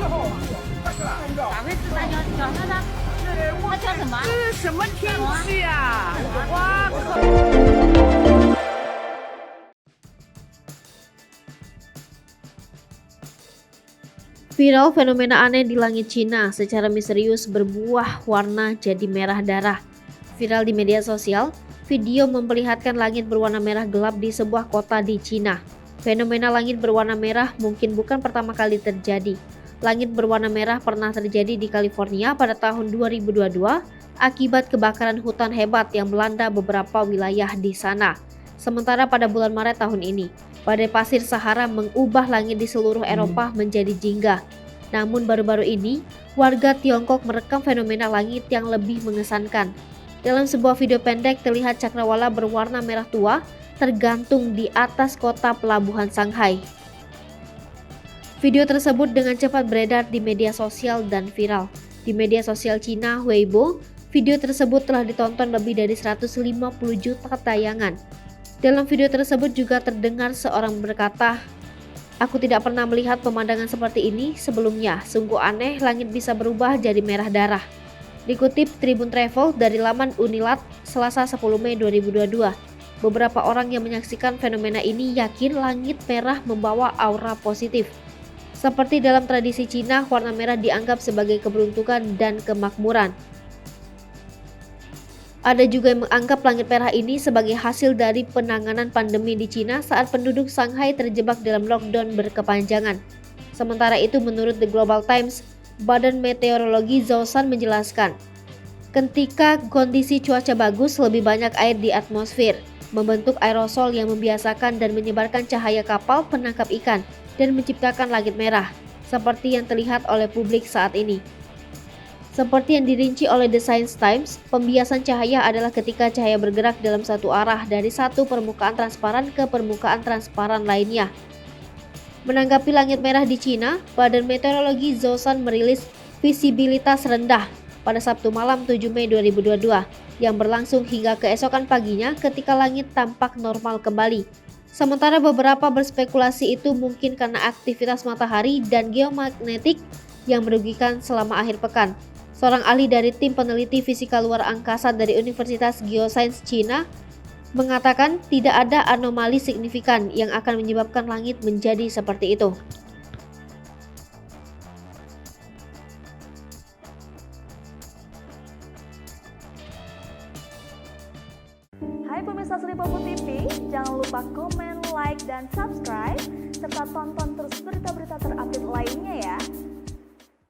咋会是大叫他？他叫什么？这是什么天气啊？哇靠！ Viral fenomena aneh di langit Cina secara misterius berbuah warna jadi merah darah. Viral di media sosial, video memperlihatkan langit berwarna merah gelap di sebuah kota di Cina. Fenomena langit berwarna merah mungkin bukan pertama kali terjadi. Langit berwarna merah pernah terjadi di California pada tahun 2022 akibat kebakaran hutan hebat yang melanda beberapa wilayah di sana. Sementara pada bulan Maret tahun ini, badai pasir Sahara mengubah langit di seluruh Eropa menjadi jingga. Namun baru-baru ini, warga Tiongkok merekam fenomena langit yang lebih mengesankan. Dalam sebuah video pendek terlihat cakrawala berwarna merah tua tergantung di atas kota pelabuhan Shanghai. Video tersebut dengan cepat beredar di media sosial dan viral. Di media sosial Cina Weibo, video tersebut telah ditonton lebih dari 150 juta tayangan. Dalam video tersebut juga terdengar seorang berkata, "Aku tidak pernah melihat pemandangan seperti ini sebelumnya. Sungguh aneh langit bisa berubah jadi merah darah." Dikutip Tribun Travel dari laman Unilat, Selasa 10 Mei 2022. Beberapa orang yang menyaksikan fenomena ini yakin langit merah membawa aura positif. Seperti dalam tradisi Cina, warna merah dianggap sebagai keberuntungan dan kemakmuran. Ada juga yang menganggap langit merah ini sebagai hasil dari penanganan pandemi di Cina saat penduduk Shanghai terjebak dalam lockdown berkepanjangan. Sementara itu, menurut The Global Times, Badan Meteorologi Zhoushan menjelaskan, ketika kondisi cuaca bagus, lebih banyak air di atmosfer, membentuk aerosol yang membiasakan dan menyebarkan cahaya kapal penangkap ikan dan menciptakan langit merah, seperti yang terlihat oleh publik saat ini. Seperti yang dirinci oleh The Science Times, pembiasan cahaya adalah ketika cahaya bergerak dalam satu arah dari satu permukaan transparan ke permukaan transparan lainnya. Menanggapi langit merah di Cina, Badan Meteorologi Zhoushan merilis visibilitas rendah pada Sabtu malam 7 Mei 2022 yang berlangsung hingga keesokan paginya ketika langit tampak normal kembali. Sementara beberapa berspekulasi itu mungkin karena aktivitas matahari dan geomagnetik yang merugikan selama akhir pekan. Seorang ahli dari tim peneliti fisika luar angkasa dari Universitas Geosains Cina mengatakan tidak ada anomali signifikan yang akan menyebabkan langit menjadi seperti itu. Hai pemirsa Sri Popo TV, jangan lupa komen, like, dan subscribe, serta tonton terus berita-berita terupdate lainnya ya.